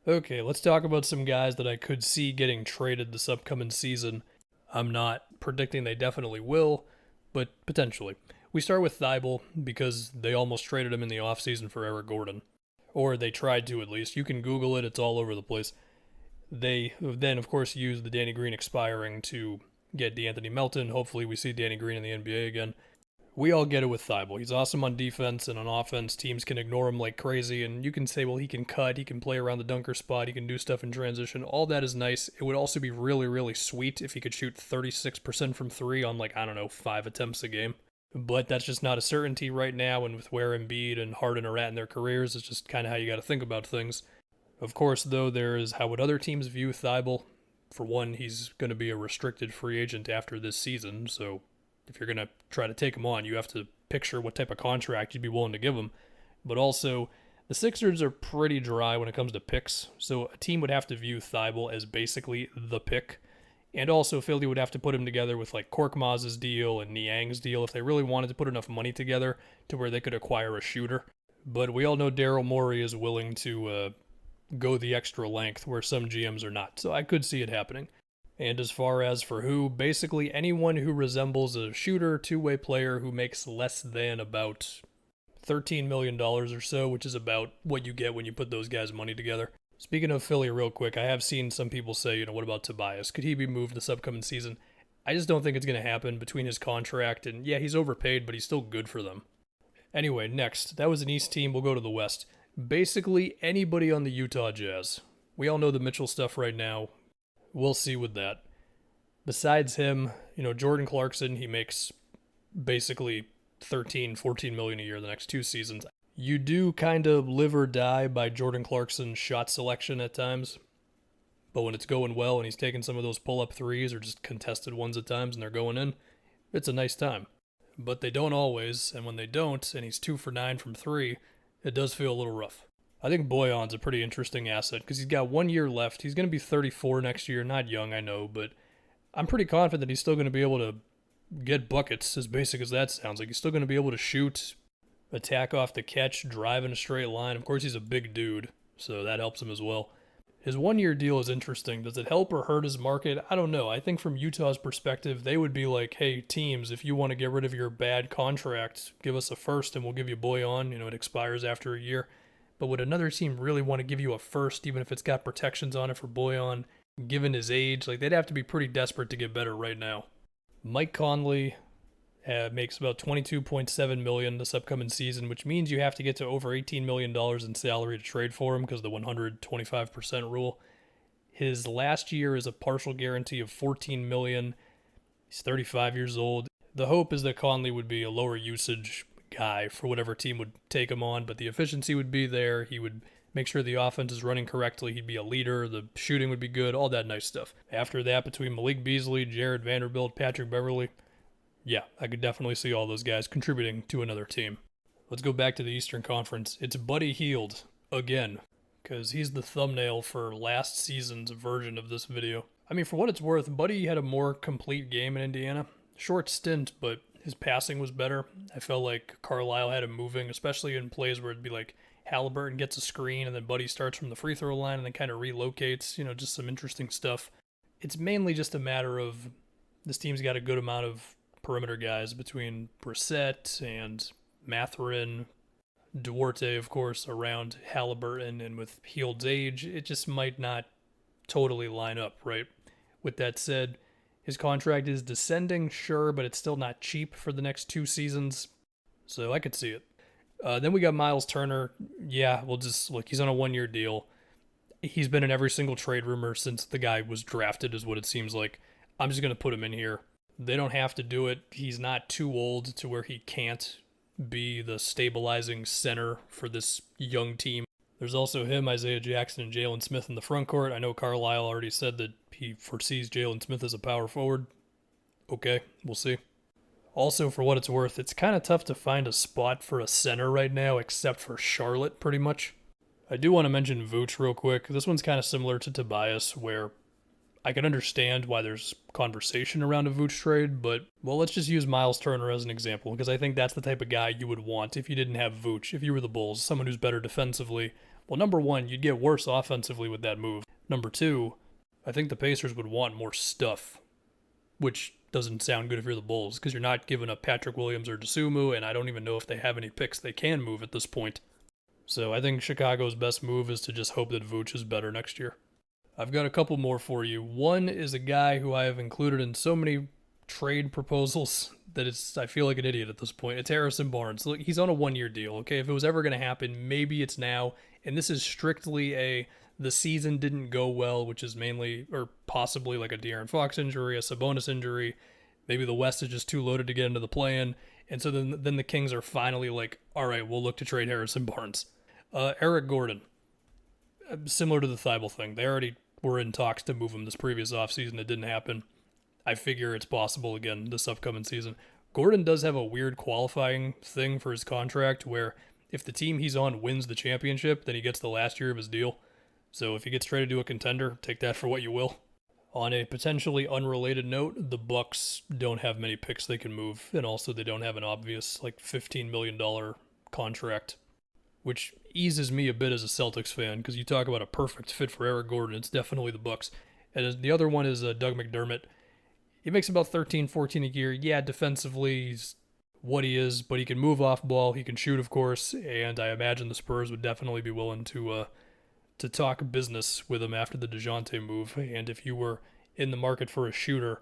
Okay, let's talk about some guys that I could see getting traded this upcoming season. I'm not predicting they definitely will, but potentially. We start with Thibault because they almost traded him in the offseason for Eric Gordon. Or they tried to, at least. You can Google it, it's all over the place. They then, of course, used the Danny Green expiring to get DeAnthony Melton. Hopefully, we see Danny Green in the NBA again. We all get it with Thibault. He's awesome on defense, and on offense, teams can ignore him like crazy. And you can say, well, he can cut, he can play around the dunker spot, he can do stuff in transition. All that is nice. It would also be really, really sweet if he could shoot 36% from three on, like, I don't know, 5 attempts a game. But that's just not a certainty right now, and with where Embiid and Harden are at in their careers, it's just kind of how you got to think about things. Of course, though, there is how would other teams view Thibault? For one, he's going to be a restricted free agent after this season, so if you're going to try to take him on, you have to picture what type of contract you'd be willing to give him. But also, the Sixers are pretty dry when it comes to picks, so a team would have to view Thibault as basically the pick. And also, Philly would have to put him together with like Korkmaz's deal and Niang's deal if they really wanted to put enough money together to where they could acquire a shooter. But we all know Daryl Morey is willing to go the extra length where some GMs are not, so I could see it happening. And as far as for who, basically anyone who resembles a shooter, two-way player who makes less than about $13 million or so, which is about what you get when you put those guys' money together. Speaking of Philly real quick, I have seen some people say, what about Tobias? Could he be moved this upcoming season? I just don't think it's going to happen between his contract and, yeah, he's overpaid, but he's still good for them. Anyway, next, that was an East team, we'll go to the West. Basically anybody on the Utah Jazz. We all know the Mitchell stuff right now. We'll see with that. Besides him, Jordan Clarkson, he makes basically 13, 14 million a year the next 2 seasons. You do kind of live or die by Jordan Clarkson's shot selection at times. But when it's going well and he's taking some of those pull-up threes or just contested ones at times and they're going in, it's a nice time. But they don't always, and when they don't, and he's 2 for 9 from 3, it does feel a little rough. I think Boyan's a pretty interesting asset because he's got 1 year left. He's going to be 34 next year. Not young, I know, but I'm pretty confident he's still going to be able to get buckets, as basic as that sounds. Like, he's still going to be able to shoot, attack off the catch, drive in a straight line. Of course, he's a big dude, so that helps him as well. His 1 year deal is interesting. Does it help or hurt his market? I don't know. I think from Utah's perspective, they would be like, hey, teams, if you want to get rid of your bad contract, give us a first and we'll give you Boyan. It expires after a year. But would another team really want to give you a first, even if it's got protections on it for Boyan, given his age? Like, they'd have to be pretty desperate to get better right now. Mike Conley makes about $22.7 million this upcoming season, which means you have to get to over $18 million in salary to trade for him because of the 125% rule. His last year is a partial guarantee of $14 million. He's 35 years old. The hope is that Conley would be a lower usage guy for whatever team would take him on, but the efficiency would be there. He would make sure the offense is running correctly. He'd be a leader. The shooting would be good, all that nice stuff. After that, between Malik Beasley, Jared Vanderbilt, Patrick Beverley, yeah, I could definitely see all those guys contributing to another team. Let's go back to the Eastern Conference. It's Buddy Hield again, because he's the thumbnail for last season's version of this video. I mean, for what it's worth, Buddy had a more complete game in Indiana. Short stint, but his passing was better. I felt like Carlisle had him moving, especially in plays where it'd be like Halliburton gets a screen and then Buddy starts from the free throw line and then kind of relocates, just some interesting stuff. It's mainly just a matter of this team's got a good amount of perimeter guys between Brissett and Mathurin, Duarte, of course, around Halliburton, and with Hield's age, it just might not totally line up, right? With that said, his contract is descending, sure, but it's still not cheap for the next 2 seasons, so I could see it. Then we got Miles Turner. Yeah, we'll just look. He's on a 1 year deal. He's been in every single trade rumor since the guy was drafted, is what it seems like. I'm just going to put him in here. They don't have to do it. He's not too old to where he can't be the stabilizing center for this young team. There's also him, Isaiah Jackson, and Jalen Smith in the front court. I know Carlisle already said that he foresees Jalen Smith as a power forward. Okay, we'll see. Also, for what it's worth, it's kind of tough to find a spot for a center right now, except for Charlotte, pretty much. I do want to mention Vooch real quick. This one's kind of similar to Tobias, where I can understand why there's conversation around a Vooch trade, but, well, let's just use Miles Turner as an example, because I think that's the type of guy you would want if you didn't have Vooch, if you were the Bulls, someone who's better defensively, Well, number one, you'd get worse offensively with that move. Number two, I think the Pacers would want more stuff, which doesn't sound good if you're the Bulls, because you're not giving up Patrick Williams or Dosunmu, and I don't even know if they have any picks they can move at this point. So I think Chicago's best move is to just hope that Vooch is better next year. I've got a couple more for you. One is a guy who I have included in so many trade proposals that I feel like an idiot at this point. It's Harrison Barnes. Look, he's on a 1-year deal, okay? If it was ever going to happen, maybe it's now. And this is strictly the season didn't go well, which is mainly or possibly like a De'Aaron Fox injury, a Sabonis injury. Maybe the West is just too loaded to get into the play-in. And so then the Kings are finally like, all right, we'll look to trade Harrison Barnes. Eric Gordon, similar to the Thibault thing. They already were in talks to move him this previous offseason. It didn't happen. I figure it's possible again this upcoming season. Gordon does have a weird qualifying thing for his contract where if the team he's on wins the championship, then he gets the last year of his deal. So if he gets traded to a contender, take that for what you will. On a potentially unrelated note, the Bucks don't have many picks they can move, and also they don't have an obvious like $15 million contract, which eases me a bit as a Celtics fan, because you talk about a perfect fit for Eric Gordon, it's definitely the Bucks. And the other one is Doug McDermott. He makes about 13, 14 a year. Yeah, defensively, he's what he is, but he can move off ball. He can shoot, of course, and I imagine the Spurs would definitely be willing to talk business with him after the DeJounte move. And if you were in the market for a shooter,